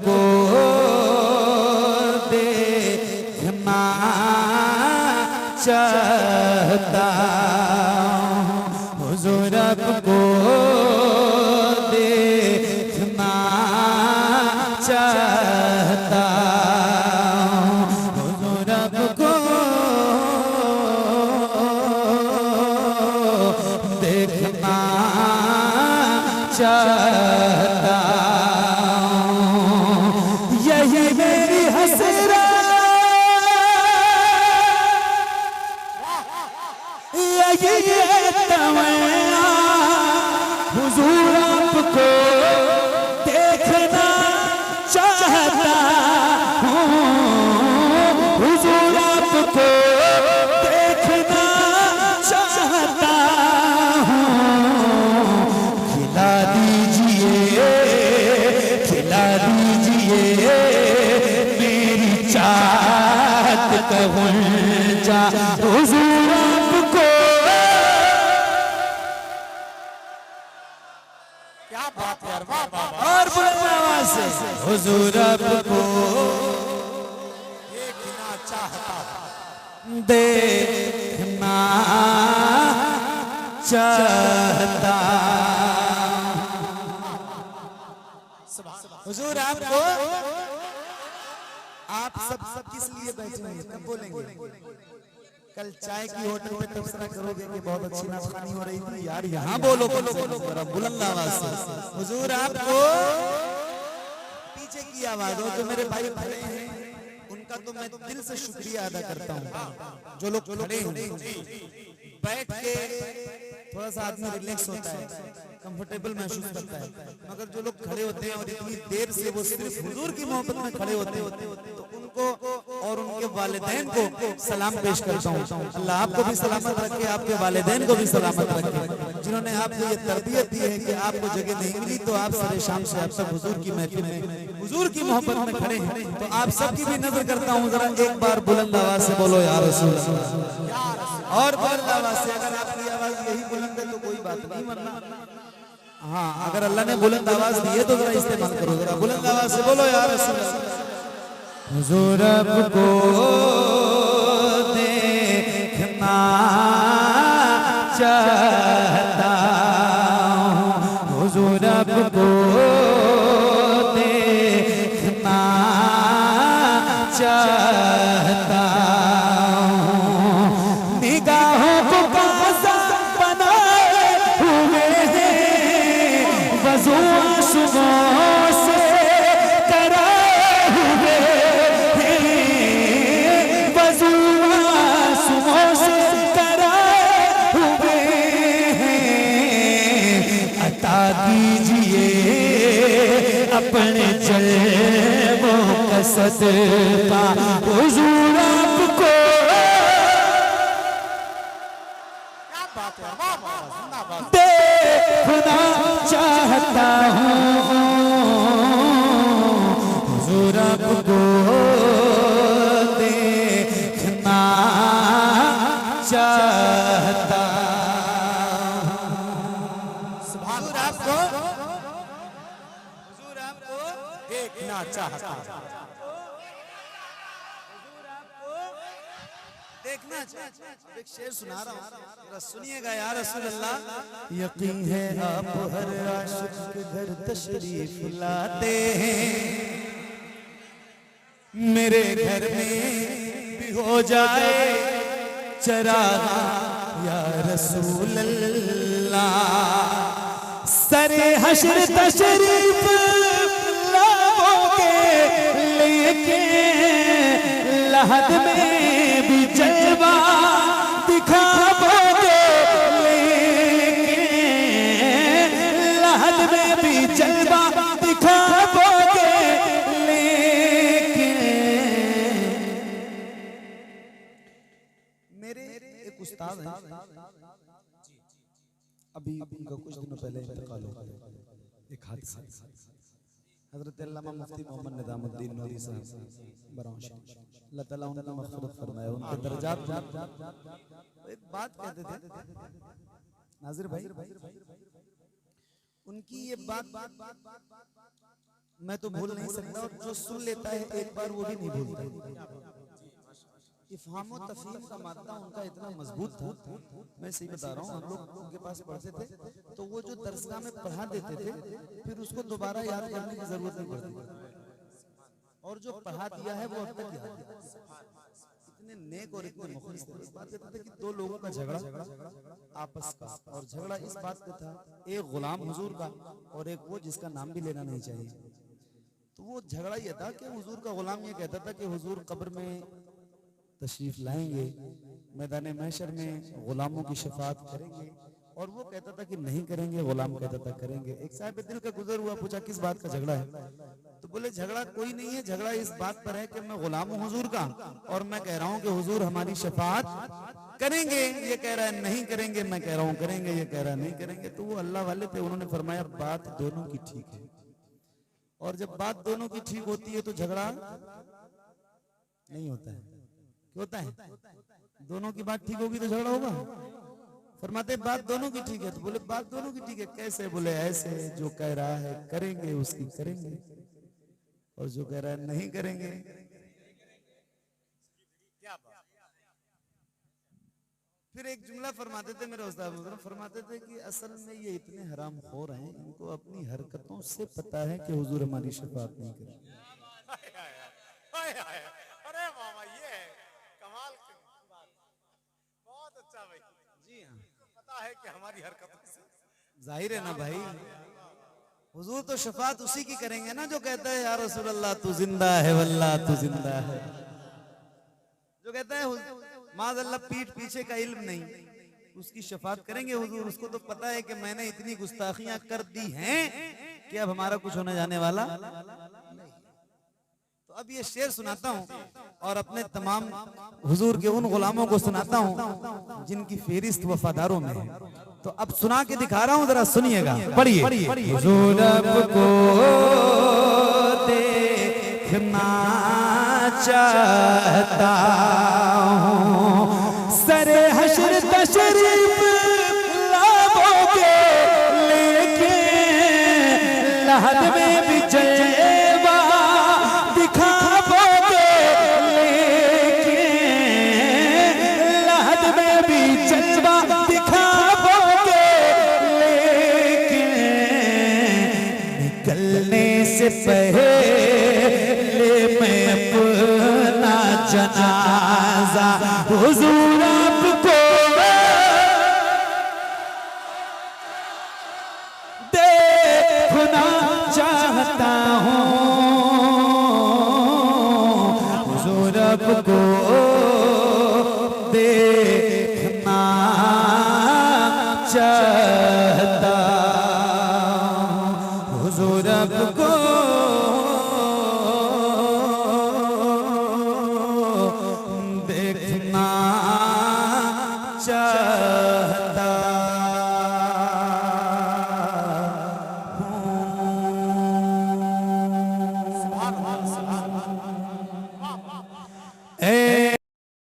को देखना चाहता हूँ, हुजूर को देखना चाहता हूँ, हुजूर को देखना चाहता हूँ। यही मेरी हसरत, यही तमन्ना, हुजूर आपको देखना चाहता हूँ, हुजूर आपको देखना चाहता हूँ। खिला दीजिए मेरी चाहत का गुंजा, हुजूर आपको। क्या बात है यार, वाह वाह वाह। और बुलंद आवाज से हुजूर आपको देखना चाहता देखना चाहता। हुजूर आपको, आप सब किस लिए बैठे हैं, कब बोलेंगे? कल चाय की होटल पे तबसरा करोगे कि बहुत अच्छी नाश्तानी हो रही थी यार, यहाँ बोलो जरा बुलंद आवाज से। हुजूर आपको, पीछे की आवाज हो, जो मेरे भाई खड़े हैं उनका तो मैं दिल से शुक्रिया अदा करता हूँ। जो लोग खड़े हैं, बैठ के थोड़ा सा आदमी रिलैक्स होता है, कंफर्टेबल महसूस करता है, मगर जो लोग खड़े होते हैं और इतनी देर से वो सिर्फ हुजूर की मोहब्बत में खड़े होते हैं, तो उनको और उनके वालिदैन को सलाम पेश करता हूँ। अल्लाह आपको भी सलामत रखे, आपके वालिदैन को भी सलामत रखे, जिन्होंने आपको ये तरबियत दी है कि आपको जगह नहीं मिली तो आप सरे शाम से आप सब हुजूर की महफिल में, हुजूर की मोहब्बत में खड़े हैं। तो आप सबकी भी नजर करता हूँ, जरा एक बार बुलंद आवाज से बोलो या रसूल अल्लाह। और बुलंद आवाज से, अगर आपकी आवाज यही बुलंद है तो कोई बात नहीं, वरना हाँ, अगर अल्लाह ने बुलंद आवाज दी है तो जरा इस्तेमाल करो, जरा बुलंद आवाज से बोलो या रसूल अल्लाह। हुजूर आपको देखना चाहता हूँ, हुजूर आपको देखना चाहता हूँ। निगाहों को काज़ा बनाए हुए हैं, वज़ू आँसुओं से कराए हुए हैं, वज़ू आँसुओं से कराए हुए हैं। अता कीजिए अपने जलवों का सदका, हुजूर आपको। क्या बात है, वाह वाह वाह, जिंदाबाद। देखना चाहता हूँ, हुजूर आपको देखना चाहता हूँ। हुजूर आपको, हुजूर आपको देखना चाहता हूं। देखना चाहता हूं। एक शेर सुना रहा हूँ, जरा सुनिएगा या रसूल अल्लाह। यकीन है आप हर आशिक के घर तशरीफ लाते हैं, मेरे घर में भी हो जाए चरागा या रसूल अल्लाह। सरे हश्र तशरीफ लाओगे लेके, लहद में भी जलवा दिखाओगे लेके, लहद में भी जलवा दिखाओगे लेके। मेरे एक उस्ताद हैं, अभी उनका कुछ दिनों पहले इंतकाल हो गया, एक हादसा। हजरत अल्लामा मुफ्ती मोहम्मद निजामुद्दीन नूरी साहब बरौश, अल्लाह ताला उनकी मग़फ़िरत फरमाए, उनके दर्जात। एक बात कहते थे नाज़िर भाई, उनकी ये बात मैं तो भूल नहीं सकता, और जो सुन लेता है एक बार वो भी नहीं भूलता। इफ़हाम और तफ़हीम का मादा उनका इतना मजबूत था, मैं सही बता रहा हूँ, हम लोग उनके पास पढ़ते थे तो वो जो दरसगाह में पढ़ा देते थे फिर उसको दोबारा याद करने की जरूरत नहीं पड़ती, और जो पढ़ा दिया है वो अब तक याद है। इतने नेक और इतने मुखलिस थे। इस बात कहते थे कि दो लोगों का झगड़ा आपस का, और झगड़ा इस बात पे था, एक गुलाम हुजूर का और एक वो जिसका नाम भी लेना नहीं चाहिए। तो वो झगड़ा ये था कि हुजूर का गुलाम ये कहता था कि हुजूर कब्र में तशरीफ लाएंगे, मैदान महशर में गुलामों की शफाअत करेंगे, और वो कहता था कि नहीं करेंगे, गुलाम कहता था करेंगे। एक साहिब दिल का गुजर हुआ, पूछा किस बात का झगड़ा है? तो बोले झगड़ा कोई नहीं है, झगड़ा इस बात पर है कि मैं गुलाम हूँ हुजूर का और मैं कह रहा हूँ कि हुजूर हमारी शफाअत करेंगे, ये कह रहा है नहीं करेंगे, मैं कह रहा हूँ करेंगे, ये कह रहा है नहीं करेंगे। तो वो अल्लाह वाले थे, उन्होंने फरमाया बात दोनों की ठीक है, और जब बात दोनों की ठीक होती है तो झगड़ा नहीं होता है। क्यों होता है? दोनों की बात ठीक होगी तो झगड़ा होगा। फरमाते बात दोनों की ठीक है, तो बोले बात दोनों की ठीक है कैसे? बोले ऐसे, जो कह रहा है करेंगे उसकी करेंगे, और जो कह रहा है नहीं करेंगे। फिर एक जुमला फरमाते थे मेरे उस्ताद, फरमाते थे कि असल में ये इतने हराम खोर हैं, इनको अपनी हरकतों से पता है कि हुजूर हमारी शफाअत नहीं करेंगे। अरे मामा ये है कमाल की बात, बहुत अच्छा भाई। जी हाँ, पता है कि हमारी हरकतों से जाहिर है ना भाई, हुजूर तो शफाअत उसी की करेंगे ना जो कहता है या रसूल अल्लाह तू जिंदा है वल्लाह तू जिंदा है। जो कहता है माज़अल्लाह पीठ पीछे का इल्म नहीं, उसकी शफाअत करेंगे हुजूर। उसको तो पता है कि मैंने इतनी गुस्ताखियां कर दी हैं कि अब हमारा कुछ होने जाने वाला नहीं। तो अब ये शेर सुनाता हूँ और अपने तमाम हुजूर के उन गुलामों को सुनाता हूँ जिनकी फेरिस्त वफादारों में है। तो अब सुना के दिखा रहा हूँ, जरा सुनिएगा, पढ़िए। हुजूर आपको देखना चाहता हूँ, सरे हश्र तशरीफ लाओगे लेके, लहद में भी जलवा दिखाओगे लेके, लहद में भी जलवा दिखाओगे लेके, निकलने से पहले मैं अपना जनाजा हुजूर आपको देखना चाहता हूँ, हुजूर आपको देखना चाहता